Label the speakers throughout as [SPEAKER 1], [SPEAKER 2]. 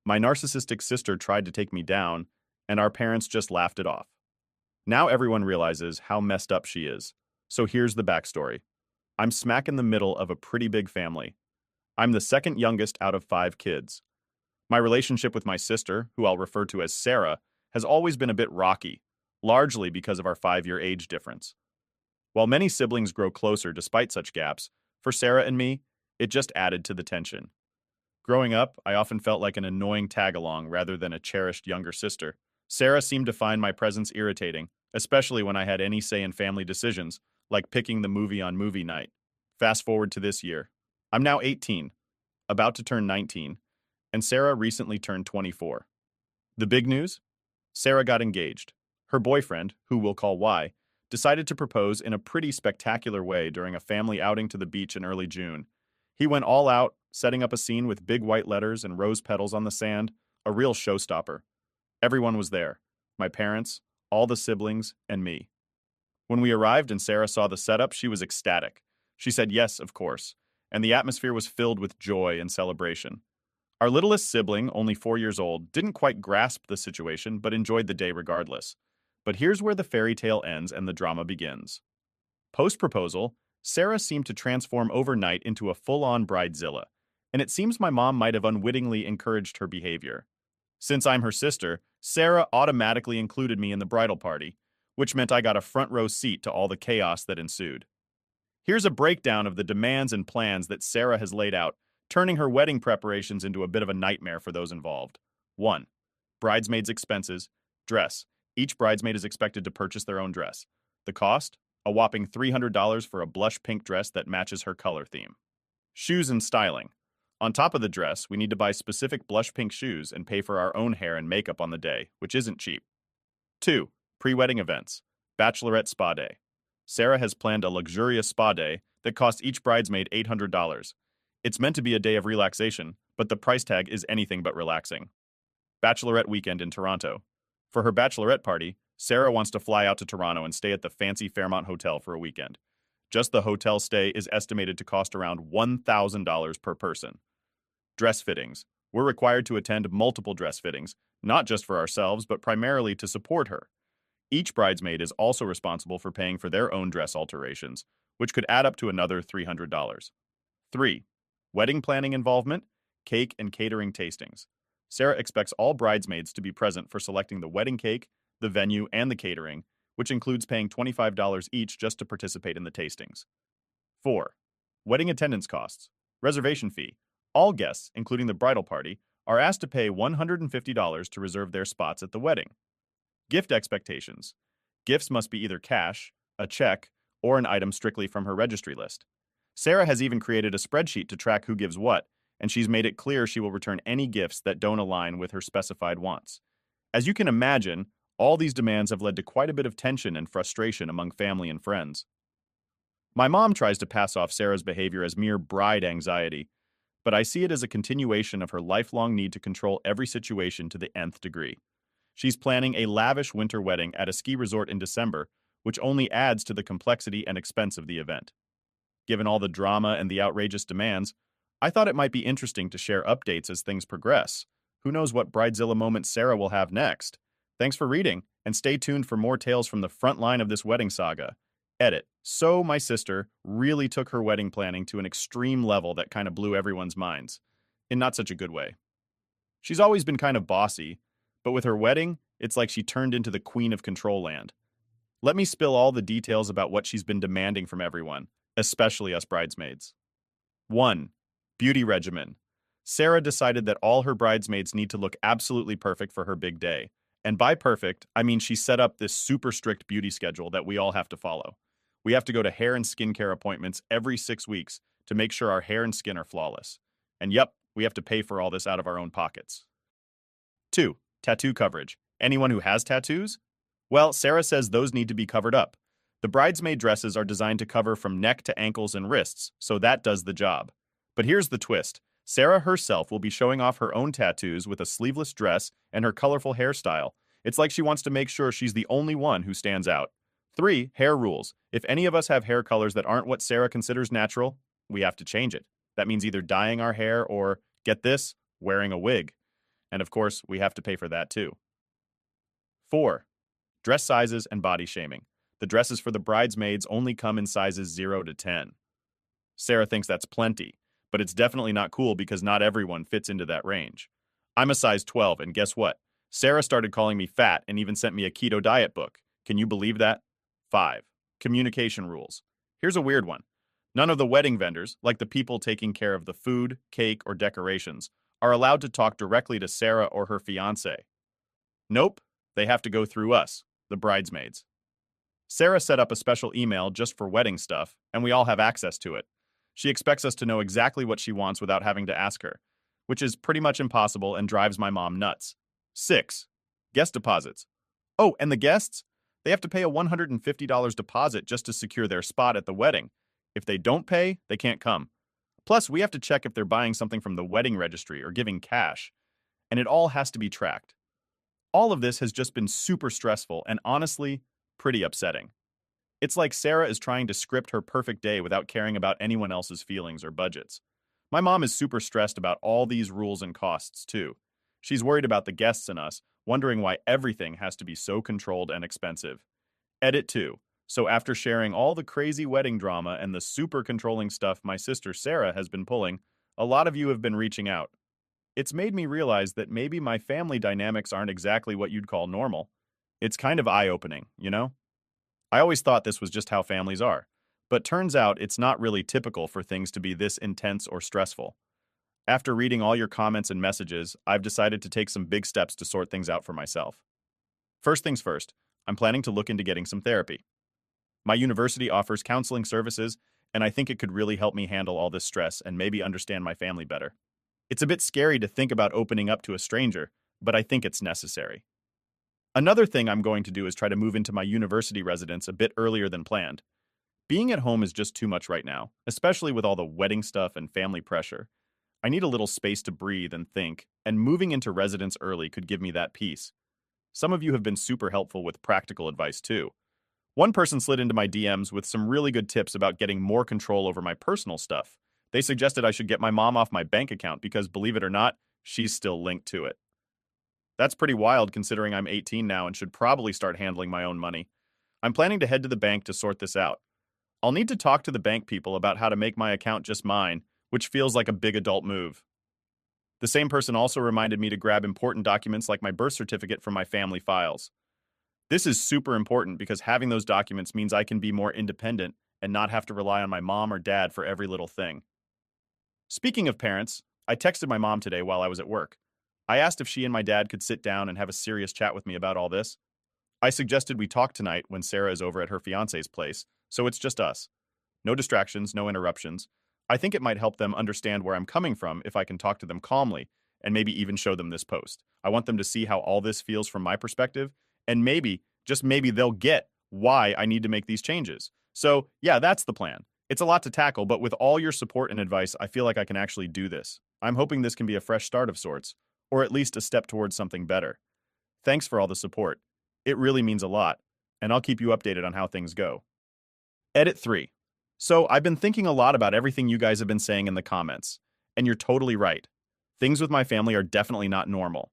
[SPEAKER 1] My narcissistic sister tried to take me down, and our parents just laughed it off. Now everyone realizes how messed up she is. So here's the backstory. I'm smack in the middle of a pretty big family. I'm the second youngest out of 5 kids. My relationship with my sister, who I'll refer to as Sarah, has always been a bit rocky, largely because of our 5-year age difference. While many siblings grow closer despite such gaps, for Sarah and me, it just added to the tension. Growing up, I often felt like an annoying tag-along rather than a cherished younger sister. Sarah seemed to find my presence irritating, especially when I had any say in family decisions, like picking the movie on movie night. Fast forward to this year. I'm now 18, about to turn 19, and Sarah recently turned 24. The big news? Sarah got engaged. Her boyfriend, who we'll call Y, decided to propose in a pretty spectacular way during a family outing to the beach in early June. He went all out, setting up a scene with big white letters and rose petals on the sand, a real showstopper. Everyone was there. My parents, all the siblings, and me. When we arrived and Sarah saw the setup, she was ecstatic. She said yes, of course, and the atmosphere was filled with joy and celebration. Our littlest sibling, only 4 years old, didn't quite grasp the situation but enjoyed the day regardless. But here's where the fairy tale ends and the drama begins. Post-proposal, Sarah seemed to transform overnight into a full-on bridezilla, and it seems my mom might have unwittingly encouraged her behavior. Since I'm her sister, Sarah automatically included me in the bridal party, which meant I got a front row seat to all the chaos that ensued. Here's a breakdown of the demands and plans that Sarah has laid out, turning her wedding preparations into a bit of a nightmare for those involved. 1. Bridesmaids' expenses. Dress. Each bridesmaid is expected to purchase their own dress. The cost? A whopping $300 for a blush pink dress that matches her color theme. Shoes and styling. On top of the dress, we need to buy specific blush pink shoes and pay for our own hair and makeup on the day, which isn't cheap. 2. Pre-wedding events. Bachelorette Spa Day. Sarah has planned a luxurious spa day that costs each bridesmaid $800. It's meant to be a day of relaxation, but the price tag is anything but relaxing. Bachelorette weekend in Toronto. For her bachelorette party, Sarah wants to fly out to Toronto and stay at the fancy Fairmont Hotel for a weekend. Just the hotel stay is estimated to cost around $1,000 per person. Dress fittings. We're required to attend multiple dress fittings, not just for ourselves, but primarily to support her. Each bridesmaid is also responsible for paying for their own dress alterations, which could add up to another $300. 3. Wedding planning involvement, cake and catering tastings. Sarah expects all bridesmaids to be present for selecting the wedding cake, the venue, and the catering, which includes paying $25 each just to participate in the tastings. 4. Wedding attendance costs. Reservation fee. All guests, including the bridal party, are asked to pay $150 to reserve their spots at the wedding. Gift expectations. Gifts must be either cash, a check, or an item strictly from her registry list. Sarah has even created a spreadsheet to track who gives what, and she's made it clear she will return any gifts that don't align with her specified wants. As you can imagine, all these demands have led to quite a bit of tension and frustration among family and friends. My mom tries to pass off Sarah's behavior as mere bride anxiety, but I see it as a continuation of her lifelong need to control every situation to the nth degree. She's planning a lavish winter wedding at a ski resort in December, which only adds to the complexity and expense of the event. Given all the drama and the outrageous demands, I thought it might be interesting to share updates as things progress. Who knows what bridezilla moment Sarah will have next? Thanks for reading, and stay tuned for more tales from the front line of this wedding saga. Edit. So my sister really took her wedding planning to an extreme level that kind of blew everyone's minds. In not such a good way. She's always been kind of bossy, but with her wedding, it's like she turned into the queen of control land. Let me spill all the details about what she's been demanding from everyone, especially us bridesmaids. 1. Beauty regimen. Sarah decided that all her bridesmaids need to look absolutely perfect for her big day. And by perfect, I mean she set up this super strict beauty schedule that we all have to follow. We have to go to hair and skincare appointments every 6 weeks to make sure our hair and skin are flawless. And yep, we have to pay for all this out of our own pockets. 2. Tattoo coverage. Anyone who has tattoos? Well, Sarah says those need to be covered up. The bridesmaid dresses are designed to cover from neck to ankles and wrists, so that does the job. But here's the twist. Sarah herself will be showing off her own tattoos with a sleeveless dress and her colorful hairstyle. It's like she wants to make sure she's the only one who stands out. 3. Hair rules. If any of us have hair colors that aren't what Sarah considers natural, we have to change it. That means either dyeing our hair or, get this, wearing a wig. And of course, we have to pay for that too. 4. Dress sizes and body shaming. The dresses for the bridesmaids only come in sizes 0 to 10. Sarah thinks that's plenty, but it's definitely not cool because not everyone fits into that range. I'm a size 12, and guess what? Sarah started calling me fat and even sent me a keto diet book. Can you believe that? 5. Communication rules. Here's a weird one. None of the wedding vendors, like the people taking care of the food, cake, or decorations, are allowed to talk directly to Sarah or her fiancé. Nope, they have to go through us, the bridesmaids. Sarah set up a special email just for wedding stuff, and we all have access to it. She expects us to know exactly what she wants without having to ask her, which is pretty much impossible and drives my mom nuts. 6. Guest deposits. Oh, and the guests? They have to pay a $150 deposit just to secure their spot at the wedding. If they don't pay, they can't come. Plus, we have to check if they're buying something from the wedding registry or giving cash. And it all has to be tracked. All of this has just been super stressful and honestly, pretty upsetting. It's like Sarah is trying to script her perfect day without caring about anyone else's feelings or budgets. My mom is super stressed about all these rules and costs, too. She's worried about the guests and us, wondering why everything has to be so controlled and expensive. Edit 2. So after sharing all the crazy wedding drama and the super controlling stuff my sister Sarah has been pulling, a lot of you have been reaching out. It's made me realize that maybe my family dynamics aren't exactly what you'd call normal. It's kind of eye-opening, you know? I always thought this was just how families are, but turns out it's not really typical for things to be this intense or stressful. After reading all your comments and messages, I've decided to take some big steps to sort things out for myself. First things first, I'm planning to look into getting some therapy. My university offers counseling services, and I think it could really help me handle all this stress and maybe understand my family better. It's a bit scary to think about opening up to a stranger, but I think it's necessary. Another thing I'm going to do is try to move into my university residence a bit earlier than planned. Being at home is just too much right now, especially with all the wedding stuff and family pressure. I need a little space to breathe and think, and moving into residence early could give me that peace. Some of you have been super helpful with practical advice too. One person slid into my DMs with some really good tips about getting more control over my personal stuff. They suggested I should get my mom off my bank account because, believe it or not, she's still linked to it. That's pretty wild considering I'm 18 now and should probably start handling my own money. I'm planning to head to the bank to sort this out. I'll need to talk to the bank people about how to make my account just mine, which feels like a big adult move. The same person also reminded me to grab important documents like my birth certificate from my family files. This is super important because having those documents means I can be more independent and not have to rely on my mom or dad for every little thing. Speaking of parents, I texted my mom today while I was at work. I asked if she and my dad could sit down and have a serious chat with me about all this. I suggested we talk tonight when Sarah is over at her fiance's place, so it's just us. No distractions, no interruptions. I think it might help them understand where I'm coming from if I can talk to them calmly and maybe even show them this post. I want them to see how all this feels from my perspective, and maybe, just maybe, they'll get why I need to make these changes. So, yeah, that's the plan. It's a lot to tackle, but with all your support and advice, I feel like I can actually do this. I'm hoping this can be a fresh start of sorts, or at least a step towards something better. Thanks for all the support. It really means a lot, and I'll keep you updated on how things go. Edit 3. So, I've been thinking a lot about everything you guys have been saying in the comments, and you're totally right. Things with my family are definitely not normal.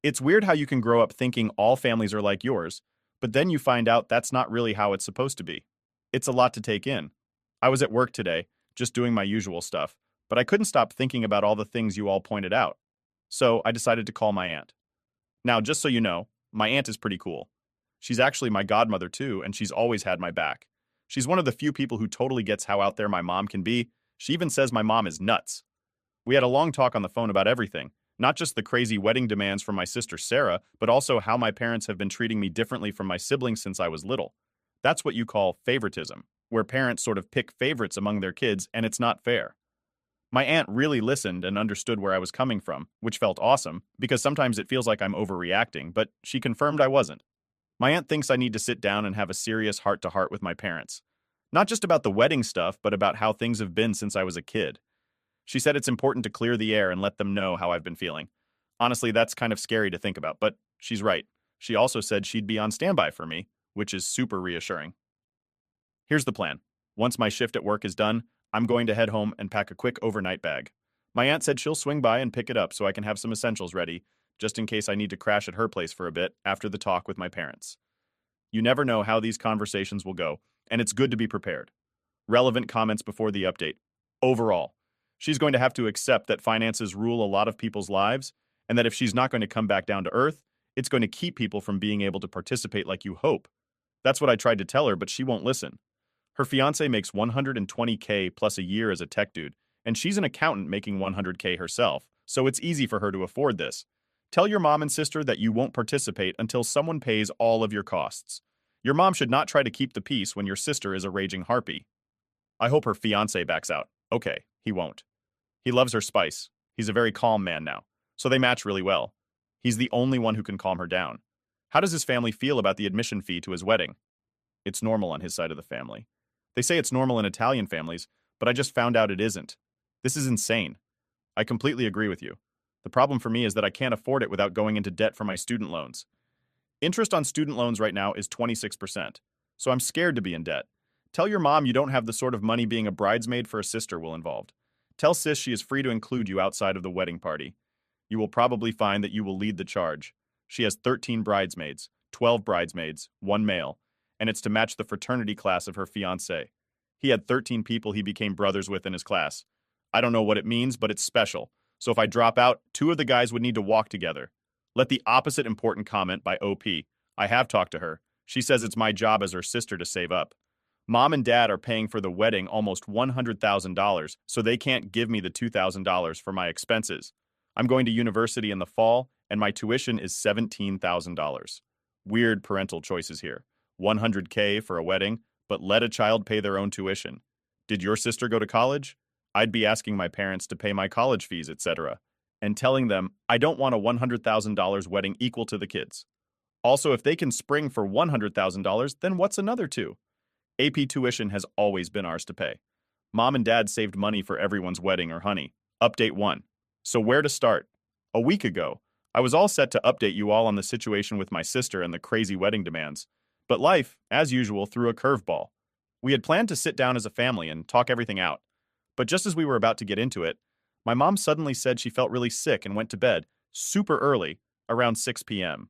[SPEAKER 1] It's weird how you can grow up thinking all families are like yours, but then you find out that's not really how it's supposed to be. It's a lot to take in. I was at work today, just doing my usual stuff, but I couldn't stop thinking about all the things you all pointed out. So I decided to call my aunt. Now, just so you know, my aunt is pretty cool. She's actually my godmother too, and she's always had my back. She's one of the few people who totally gets how out there my mom can be. She even says my mom is nuts. We had a long talk on the phone about everything, not just the crazy wedding demands from my sister Sarah, but also how my parents have been treating me differently from my siblings since I was little. That's what you call favoritism, where parents sort of pick favorites among their kids, and it's not fair. My aunt really listened and understood where I was coming from, which felt awesome, because sometimes it feels like I'm overreacting, but she confirmed I wasn't. My aunt thinks I need to sit down and have a serious heart-to-heart with my parents. Not just about the wedding stuff, but about how things have been since I was a kid. She said it's important to clear the air and let them know how I've been feeling. Honestly, that's kind of scary to think about, but she's right. She also said she'd be on standby for me, which is super reassuring. Here's the plan. Once my shift at work is done, I'm going to head home and pack a quick overnight bag. My aunt said she'll swing by and pick it up so I can have some essentials ready, just in case I need to crash at her place for a bit after the talk with my parents. You never know how these conversations will go, and it's good to be prepared. Relevant comments before the update. Overall, she's going to have to accept that finances rule a lot of people's lives, and that if she's not going to come back down to earth, it's going to keep people from being able to participate like you hope. That's what I tried to tell her, but she won't listen. Her fiance makes 120K plus a year as a tech dude, and she's an accountant making 100K herself, so it's easy for her to afford this. Tell your mom and sister that you won't participate until someone pays all of your costs. Your mom should not try to keep the peace when your sister is a raging harpy. I hope her fiance backs out. Okay, he won't. He loves her spice. He's a very calm man now, so they match really well. He's the only one who can calm her down. How does his family feel about the admission fee to his wedding? It's normal on his side of the family. They say it's normal in Italian families, but I just found out it isn't. This is insane. I completely agree with you. The problem for me is that I can't afford it without going into debt for my student loans. Interest on student loans right now is 26%, so I'm scared to be in debt. Tell your mom you don't have the sort of money being a bridesmaid for a sister will involve. Tell sis she is free to include you outside of the wedding party. You will probably find that you will lead the charge. She has 13 bridesmaids, 12 bridesmaids, 1 male, and it's to match the fraternity class of her fiancé. He had 13 people he became brothers with in his class. I don't know what it means, but it's special. So if I drop out, 2 of the guys would need to walk together. Let the opposite important comment by OP. I have talked to her. She says it's my job as her sister to save up. Mom and dad are paying for the wedding almost $100,000, so they can't give me the $2,000 for my expenses. I'm going to university in the fall, and my tuition is $17,000. Weird parental choices here. 100K for a wedding, but let a child pay their own tuition. Did your sister go to college? I'd be asking my parents to pay my college fees, etc., and telling them I don't want a $100,000 wedding equal to the kids. Also, if they can spring for $100,000, then what's another two? AP tuition has always been ours to pay. Mom and dad saved money for everyone's wedding or honey. Update 1. So where to start? A week ago, I was all set to update you all on the situation with my sister and the crazy wedding demands. But life, as usual, threw a curveball. We had planned to sit down as a family and talk everything out. But just as we were about to get into it, my mom suddenly said she felt really sick and went to bed, super early, around 6 p.m.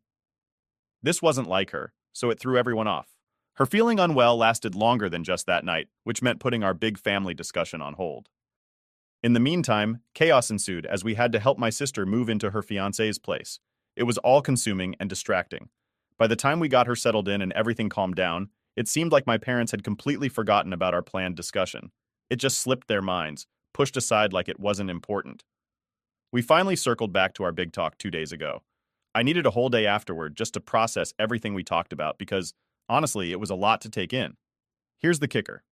[SPEAKER 1] This wasn't like her, so it threw everyone off. Her feeling unwell lasted longer than just that night, which meant putting our big family discussion on hold. In the meantime, chaos ensued as we had to help my sister move into her fiancé's place. It was all-consuming and distracting. By the time we got her settled in and everything calmed down, it seemed like my parents had completely forgotten about our planned discussion. It just slipped their minds, pushed aside like it wasn't important. We finally circled back to our big talk 2 days ago. I needed a whole day afterward just to process everything we talked about because, honestly, it was a lot to take in. Here's the kicker.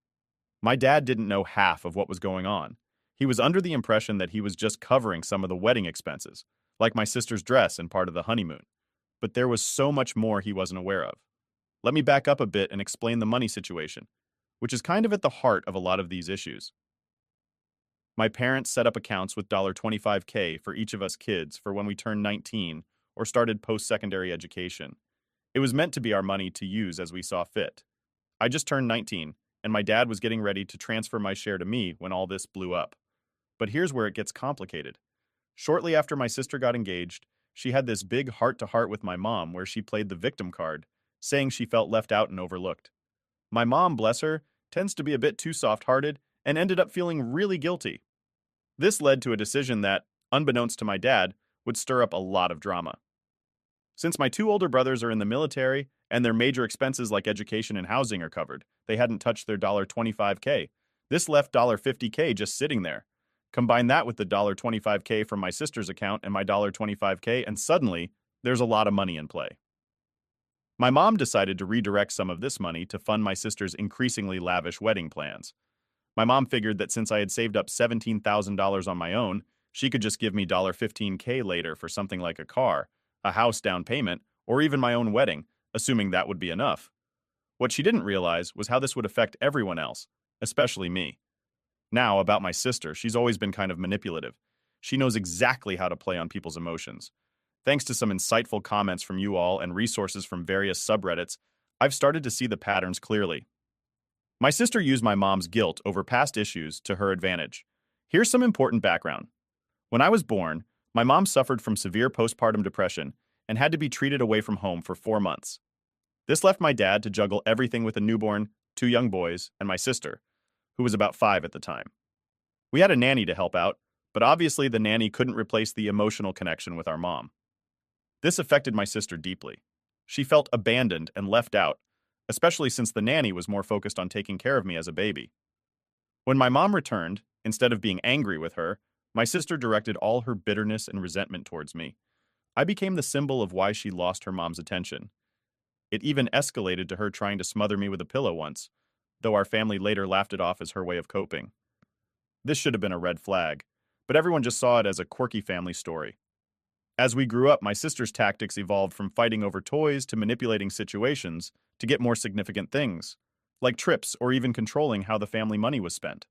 [SPEAKER 1] My dad didn't know half of what was going on. He was under the impression that he was just covering some of the wedding expenses, like my sister's dress and part of the honeymoon. But there was so much more he wasn't aware of. Let me back up a bit and explain the money situation, which is kind of at the heart of a lot of these issues. My parents set up accounts with $25K for each of us kids for when we turned 19 or started post-secondary education. It was meant to be our money to use as we saw fit. I just turned 19, and my dad was getting ready to transfer my share to me when all this blew up. But here's where it gets complicated. Shortly after my sister got engaged, she had this big heart-to-heart with my mom where she played the victim card, saying she felt left out and overlooked. My mom, bless her, tends to be a bit too soft-hearted and ended up feeling really guilty. This led to a decision that, unbeknownst to my dad, would stir up a lot of drama. Since my 2 older brothers are in the military and their major expenses like education and housing are covered, they hadn't touched their $25K. This left $50K just sitting there. Combine that with the $25K from my sister's account and my $25K, and suddenly, there's a lot of money in play. My mom decided to redirect some of this money to fund my sister's increasingly lavish wedding plans. My mom figured that since I had saved up $17,000 on my own, she could just give me $15K later for something like a car, a house down payment, or even my own wedding, assuming that would be enough. What she didn't realize was how this would affect everyone else, especially me. Now, about my sister, she's always been kind of manipulative. She knows exactly how to play on people's emotions. Thanks to some insightful comments from you all and resources from various subreddits, I've started to see the patterns clearly. My sister used my mom's guilt over past issues to her advantage. Here's some important background. When I was born, My mom suffered from severe postpartum depression and had to be treated away from home for 4 months. This left my dad to juggle everything with a newborn, two young boys, and my sister, who was about 5 at the time. We had a nanny to help out, but obviously the nanny couldn't replace the emotional connection with our mom. This affected my sister deeply. She felt abandoned and left out, especially since the nanny was more focused on taking care of me as a baby. When my mom returned, instead of being angry with her, my sister directed all her bitterness and resentment towards me. I became the symbol of why she lost her mom's attention. It even escalated to her trying to smother me with a pillow once, though our family later laughed it off as her way of coping. This should have been a red flag, but everyone just saw it as a quirky family story. As we grew up, my sister's tactics evolved from fighting over toys to manipulating situations to get more significant things, like trips or even controlling how the family money was spent.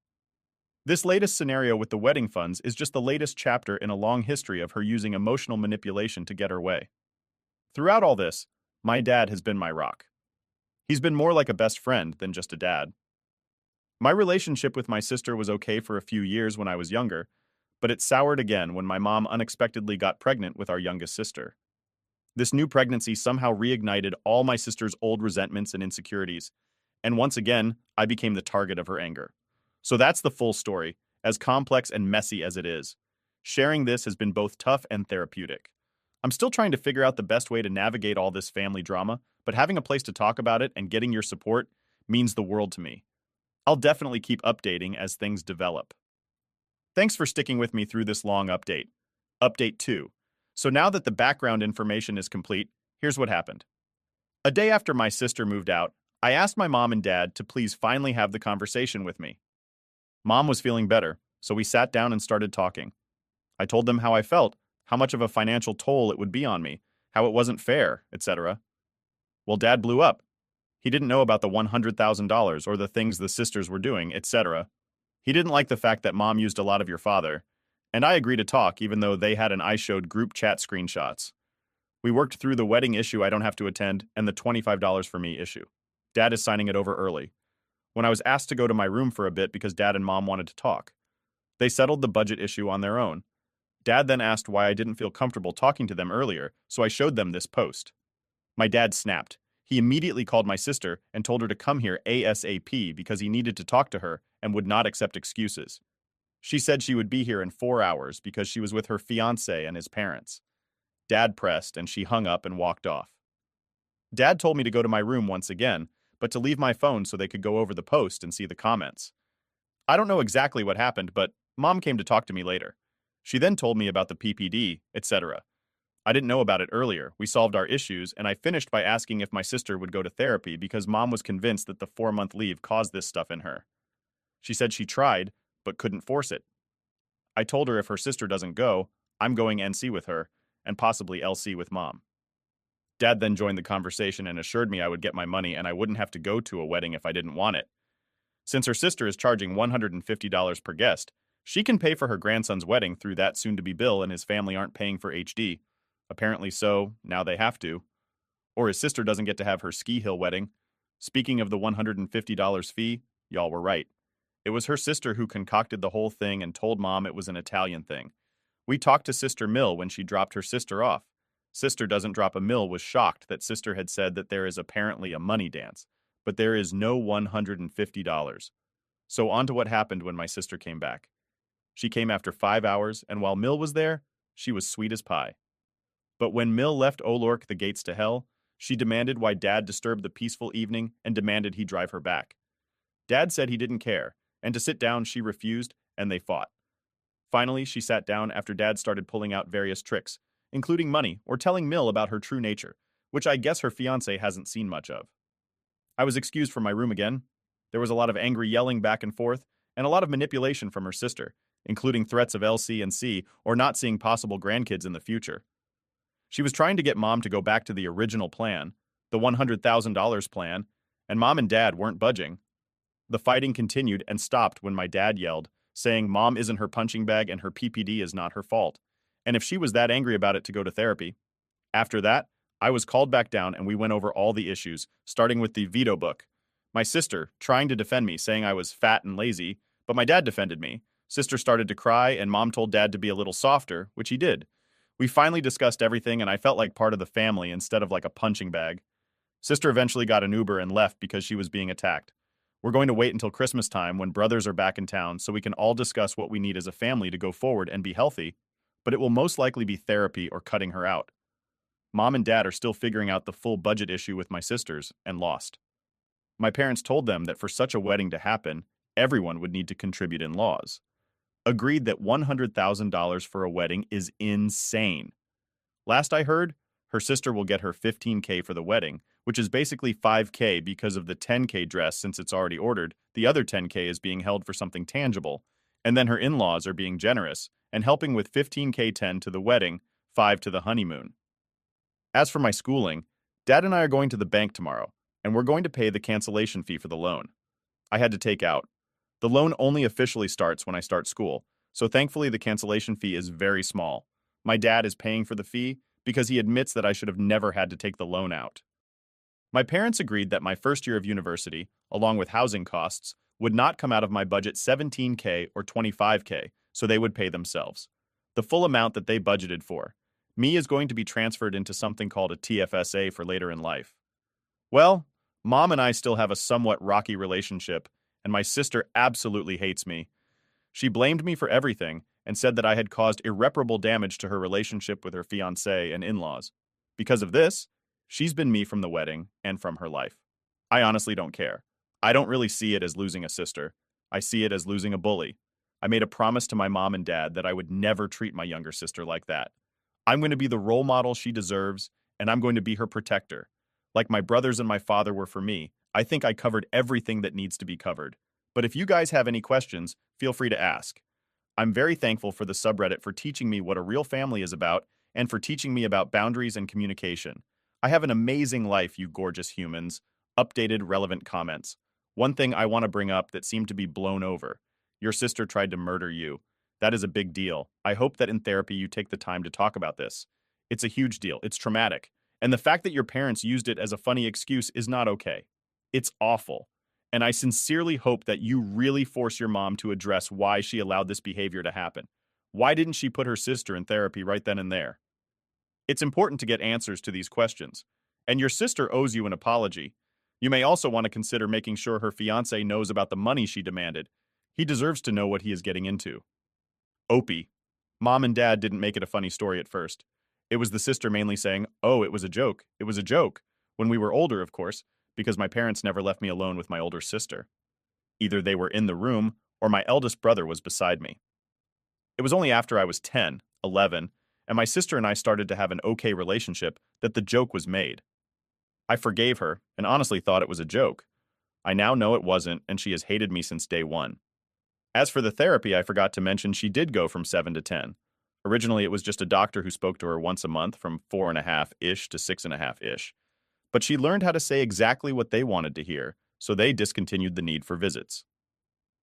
[SPEAKER 1] This latest scenario with the wedding funds is just the latest chapter in a long history of her using emotional manipulation to get her way. Throughout all this, my dad has been my rock. He's been more like a best friend than just a dad. My relationship with my sister was okay for a few years when I was younger, but it soured again when my mom unexpectedly got pregnant with our youngest sister. This new pregnancy somehow reignited all my sister's old resentments and insecurities, and once again, I became the target of her anger. So that's the full story, as complex and messy as it is. Sharing this has been both tough and therapeutic. I'm still trying to figure out the best way to navigate all this family drama, but having a place to talk about it and getting your support means the world to me. I'll definitely keep updating as things develop. Thanks for sticking with me through this long update. Update 2. So now that the background information is complete, here's what happened. A day after my sister moved out, I asked my mom and dad to please finally have the conversation with me. Mom was feeling better, so we sat down and started talking. I told them how I felt, how much of a financial toll it would be on me, how it wasn't fair, etc. Well, Dad blew up. He didn't know about the $100,000 or the things the sisters were doing, etc. He didn't like the fact that Mom used a lot of your father, and I agreed to talk even though they had an I showed group chat screenshots. We worked through the wedding issue I don't have to attend and the $25 for me issue. Dad is signing it over early. When I was asked to go to my room for a bit because Dad and Mom wanted to talk. They settled the budget issue on their own. Dad then asked why I didn't feel comfortable talking to them earlier, so I showed them this post. My dad snapped. He immediately called my sister and told her to come here ASAP because he needed to talk to her and would not accept excuses. She said she would be here in 4 hours because she was with her fiancé and his parents. Dad pressed and she hung up and walked off. Dad told me to go to my room once again, but to leave my phone so they could go over the post and see the comments. I don't know exactly what happened, but Mom came to talk to me later. She then told me about the PPD, etc. I didn't know about it earlier. We solved our issues, and I finished by asking if my sister would go to therapy because Mom was convinced that the 4-month leave caused this stuff in her. She said she tried, but couldn't force it. I told her if her sister doesn't go, I'm going NC with her, and possibly LC with Mom. Dad then joined the conversation and assured me I would get my money and I wouldn't have to go to a wedding if I didn't want it. Since her sister is charging $150 per guest, she can pay for her grandson's wedding through that soon-to-be bill and his family aren't paying for HD. Apparently so, now they have to. Or his sister doesn't get to have her ski hill wedding. Speaking of the $150 fee, y'all were right. It was her sister who concocted the whole thing and told Mom it was an Italian thing. We talked to Sister Mill when she dropped her sister off. Sister Doesn't Drop a Mill was shocked that Sister had said that there is apparently a money dance, but there is no $150. So on to what happened when my sister came back. She came after 5 hours, and while Mill was there, she was sweet as pie. But when Mill left Olork the gates to hell, she demanded why Dad disturbed the peaceful evening and demanded he drive her back. Dad said he didn't care, and to sit down she refused, and they fought. Finally, she sat down after Dad started pulling out various tricks, including money or telling Mill about her true nature, which I guess her fiancé hasn't seen much of. I was excused from my room again. There was a lot of angry yelling back and forth, and a lot of manipulation from her sister, including threats of LC and C or not seeing possible grandkids in the future. She was trying to get Mom to go back to the original plan, the $100,000 plan, and Mom and Dad weren't budging. The fighting continued and stopped when my dad yelled, saying Mom isn't her punching bag and her PPD is not her fault, and if she was that angry about it to go to therapy. After that, I was called back down and we went over all the issues, starting with the veto book. My sister, trying to defend me, saying I was fat and lazy, but my dad defended me, Sister started to cry, and Mom told Dad to be a little softer, which he did. We finally discussed everything, and I felt like part of the family instead of like a punching bag. Sister eventually got an Uber and left because she was being attacked. We're going to wait until Christmas time when brothers are back in town so we can all discuss what we need as a family to go forward and be healthy, but it will most likely be therapy or cutting her out. Mom and Dad are still figuring out the full budget issue with my sisters and lost. My parents told them that for such a wedding to happen, everyone would need to contribute in laws. Agreed that $100,000 for a wedding is insane. Last I heard, her sister will get her $15K for the wedding, which is basically $5K because of the $10K dress since it's already ordered. The other $10K is being held for something tangible. And then her in-laws are being generous and helping with $15K 10 to the wedding, 5 to the honeymoon. As for my schooling, Dad and I are going to the bank tomorrow, and we're going to pay the cancellation fee for the loan. I had to take out. The loan only officially starts when I start school, so thankfully the cancellation fee is very small. My dad is paying for the fee because he admits that I should have never had to take the loan out. My parents agreed that my first year of university, along with housing costs, would not come out of my budget $17K or $25K, so they would pay themselves. The full amount that they budgeted for. Me is going to be transferred into something called a TFSA for later in life. Well, Mom and I still have a somewhat rocky relationship, and my sister absolutely hates me. She blamed me for everything and said that I had caused irreparable damage to her relationship with her fiancé and in-laws. Because of this, she's been me from the wedding and from her life. I honestly don't care. I don't really see it as losing a sister. I see it as losing a bully. I made a promise to my mom and dad that I would never treat my younger sister like that. I'm going to be the role model she deserves, and I'm going to be her protector. Like my brothers and my father were for me, I think I covered everything that needs to be covered. But if you guys have any questions, feel free to ask. I'm very thankful for the subreddit for teaching me what a real family is about and for teaching me about boundaries and communication. I have an amazing life, you gorgeous humans. Updated relevant comments. One thing I want to bring up that seemed to be blown over. Your sister tried to murder you. That is a big deal. I hope that in therapy you take the time to talk about this. It's a huge deal. It's traumatic. And the fact that your parents used it as a funny excuse is not okay. It's awful. And I sincerely hope that you really force your mom to address why she allowed this behavior to happen. Why didn't she put her sister in therapy right then and there? It's important to get answers to these questions. And your sister owes you an apology. You may also want to consider making sure her fiancé knows about the money she demanded. He deserves to know what he is getting into. Opie. Mom and Dad didn't make it a funny story at first. It was the sister mainly saying, "Oh, it was a joke. It was a joke." When we were older, of course, because my parents never left me alone with my older sister. Either they were in the room, or my eldest brother was beside me. It was only after I was 10, 11, and my sister and I started to have an okay relationship that the joke was made. I forgave her, and honestly thought it was a joke. I now know it wasn't, and she has hated me since day one. As for the therapy, I forgot to mention she did go from 7 to 10. Originally, it was just a doctor who spoke to her once a month from 4.5-ish to 6.5-ish. But she learned how to say exactly what they wanted to hear, so they discontinued the need for visits.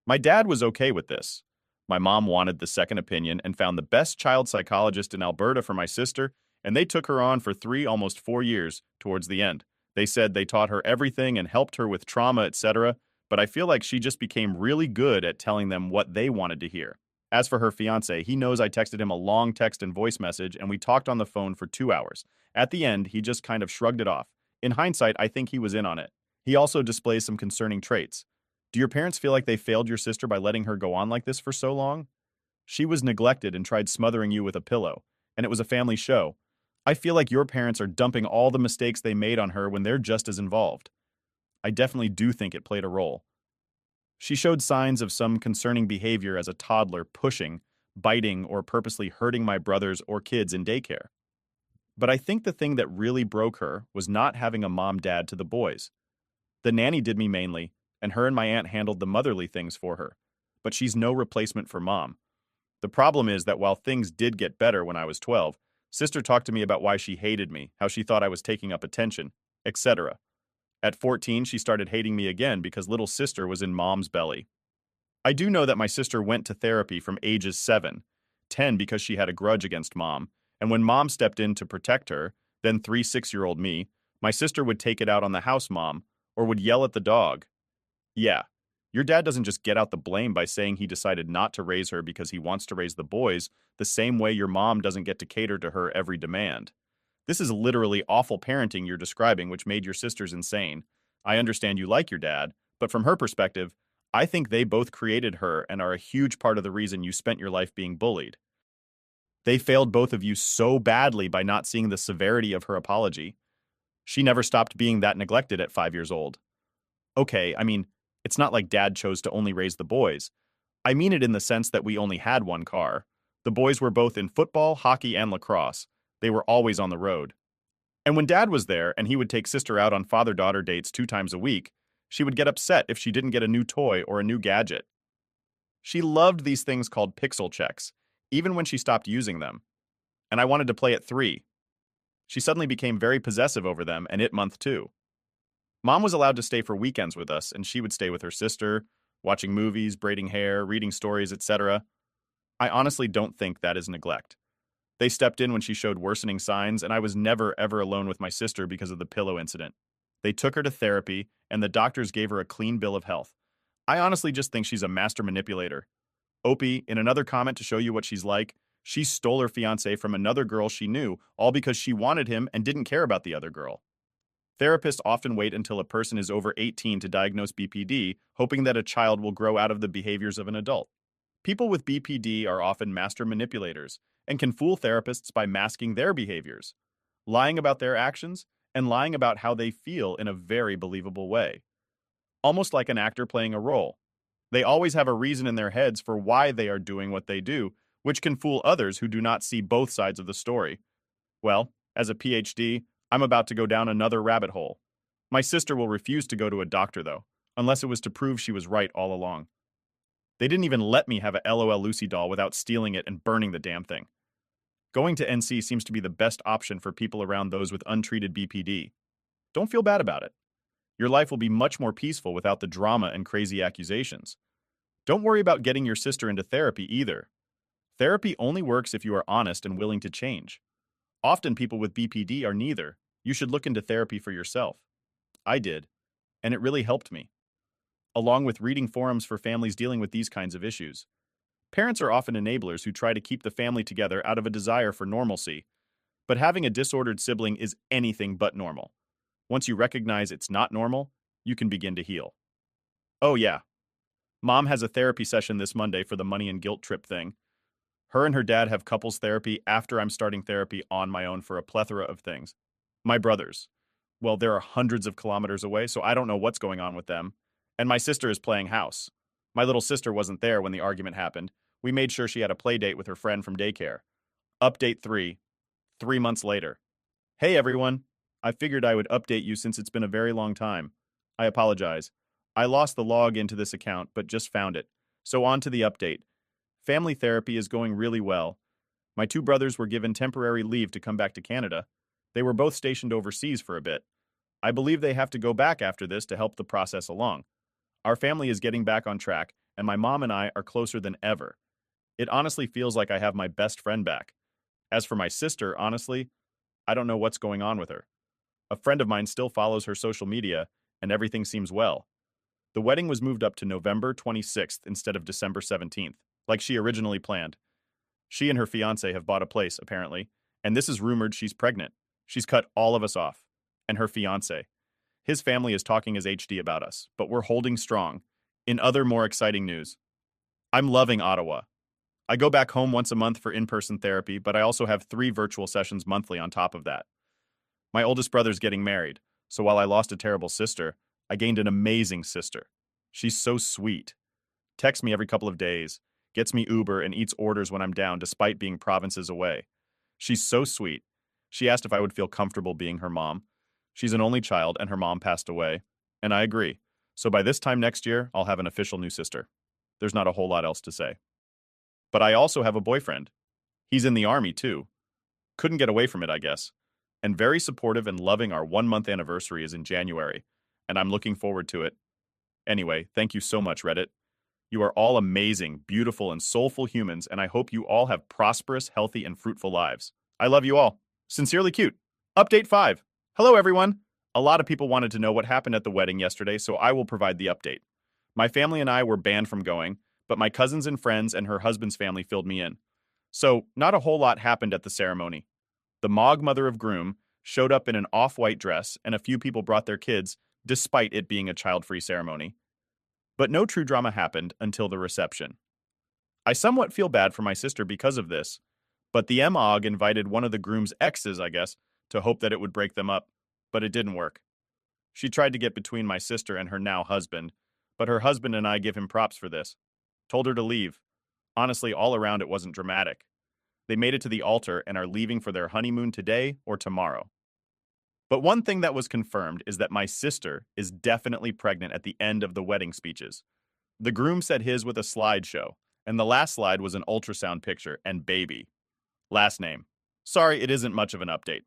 [SPEAKER 1] My dad was okay with this. My mom wanted the second opinion and found the best child psychologist in Alberta for my sister, and they took her on for 3, almost 4 years towards the end. They said they taught her everything and helped her with trauma, etc., but I feel like she just became really good at telling them what they wanted to hear. As for her fiancé, he knows I texted him a long text and voice message, and we talked on the phone for 2 hours. At the end, he just kind of shrugged it off. In hindsight, I think he was in on it. He also displays some concerning traits. Do your parents feel like they failed your sister by letting her go on like this for so long? She was neglected and tried smothering you with a pillow, and it was a family show. I feel like your parents are dumping all the mistakes they made on her when they're just as involved. I definitely do think it played a role. She showed signs of some concerning behavior as a toddler, pushing, biting, or purposely hurting my brothers or kids in daycare. But I think the thing that really broke her was not having a mom-dad to the boys. The nanny did me mainly, and her and my aunt handled the motherly things for her. But she's no replacement for mom. The problem is that while things did get better when I was 12, sister talked to me about why she hated me, how she thought I was taking up attention, etc. At 14, she started hating me again because little sister was in mom's belly. I do know that my sister went to therapy from ages 7, 10 because she had a grudge against mom, and when mom stepped in to protect her, then 3 6-year-old me, my sister would take it out on the house mom, or would yell at the dog. Yeah, Your dad doesn't just get out the blame by saying he decided not to raise her because he wants to raise the boys, the same way your mom doesn't get to cater to her every demand. This is literally awful parenting you're describing, which made your sisters insane. I understand you like your dad, but from her perspective, I think they both created her and are a huge part of the reason you spent your life being bullied. They failed both of you so badly by not seeing the severity of her apology. She never stopped being that neglected at 5 years old. Okay, I mean, it's not like dad chose to only raise the boys. I mean it in the sense that we only had one car. The boys were both in football, hockey, and lacrosse. They were always on the road. And when dad was there and he would take sister out on father-daughter dates 2 times a week, she would get upset if she didn't get a new toy or a new gadget. She loved these things called pixel checks, even when she stopped using them. And I wanted to play at 3. She suddenly became very possessive over them, and it month 2. Mom was allowed to stay for weekends with us, and she would stay with her sister, watching movies, braiding hair, reading stories, etc. I honestly don't think that is neglect. They stepped in when she showed worsening signs, and I was never, ever alone with my sister because of the pillow incident. They took her to therapy, and the doctors gave her a clean bill of health. I honestly just think she's a master manipulator. Opie, in another comment to show you what she's like, she stole her fiancé from another girl she knew, all because she wanted him and didn't care about the other girl. Therapists often wait until a person is over 18 to diagnose BPD, hoping that a child will grow out of the behaviors of an adult. People with BPD are often master manipulators and can fool therapists by masking their behaviors, lying about their actions, and lying about how they feel in a very believable way. Almost like an actor playing a role. They always have a reason in their heads for why they are doing what they do, which can fool others who do not see both sides of the story. Well, as a PhD, I'm about to go down another rabbit hole. My sister will refuse to go to a doctor, though, unless it was to prove she was right all along. They didn't even let me have a LOL Lucy doll without stealing it and burning the damn thing. Going to NC seems to be the best option for people around those with untreated BPD. Don't feel bad about it. Your life will be much more peaceful without the drama and crazy accusations. Don't worry about getting your sister into therapy either. Therapy only works if you are honest and willing to change. Often people with BPD are neither. You should look into therapy for yourself. I did, and it really helped me. Along with reading forums for families dealing with these kinds of issues. Parents are often enablers who try to keep the family together out of a desire for normalcy. But having a disordered sibling is anything but normal. Once you recognize it's not normal, you can begin to heal. Oh yeah. Mom has a therapy session this Monday for the money and guilt trip thing. Her and her dad have couples therapy after I'm starting therapy on my own for a plethora of things. My brothers. Well, there are hundreds of kilometers away, so I don't know what's going on with them. And my sister is playing house. My little sister wasn't there when the argument happened. We made sure she had a play date with her friend from daycare. Update 3. 3 months later. Hey everyone. I figured I would update you since it's been a very long time. I apologize. I lost the log into this account, but just found it. So on to the update. Family therapy is going really well. My 2 brothers were given temporary leave to come back to Canada. They were both stationed overseas for a bit. I believe they have to go back after this to help the process along. Our family is getting back on track, and my mom and I are closer than ever. It honestly feels like I have my best friend back. As for my sister, honestly, I don't know what's going on with her. A friend of mine still follows her social media, and everything seems well. The wedding was moved up to November 26th instead of December 17th, like she originally planned. She and her fiancé have bought a place, apparently, and this is rumored she's pregnant. She's cut all of us off. And her fiancé. His family is talking as HD about us, but we're holding strong. In other more exciting news, I'm loving Ottawa. I go back home once a month for in-person therapy, but I also have 3 virtual sessions monthly on top of that. My oldest brother's getting married, so while I lost a terrible sister, I gained an amazing sister. She's so sweet. Texts me every couple of days, gets me Uber, and eats orders when I'm down despite being provinces away. She's so sweet. She asked if I would feel comfortable being her mom. She's an only child and her mom passed away, and I agree. So by this time next year, I'll have an official new sister. There's not a whole lot else to say. But I also have a boyfriend. He's in the army too. Couldn't get away from it, I guess. And very supportive and loving. Our 1-month anniversary is in January, and I'm looking forward to it. Anyway, thank you so much, Reddit. You are all amazing, beautiful, and soulful humans, and I hope you all have prosperous, healthy, and fruitful lives. I love you all. Sincerely cute. Update 5. Hello, everyone. A lot of people wanted to know what happened at the wedding yesterday, so I will provide the update. My family and I were banned from going, but my cousins and friends and her husband's family filled me in. So, not a whole lot happened at the ceremony. The Mog mother of groom showed up in an off-white dress, and a few people brought their kids, despite it being a child-free ceremony. But no true drama happened until the reception. I somewhat feel bad for my sister because of this, but the MOG invited one of the groom's exes, I guess, to hope that it would break them up, but it didn't work. She tried to get between my sister and her now husband, but her husband and I give him props for this. Told her to leave. Honestly, all around it wasn't dramatic. They made it to the altar and are leaving for their honeymoon today or tomorrow. But one thing that was confirmed is that my sister is definitely pregnant at the end of the wedding speeches. The groom said his with a slideshow, and the last slide was an ultrasound picture and baby. Last name. Sorry, it isn't much of an update.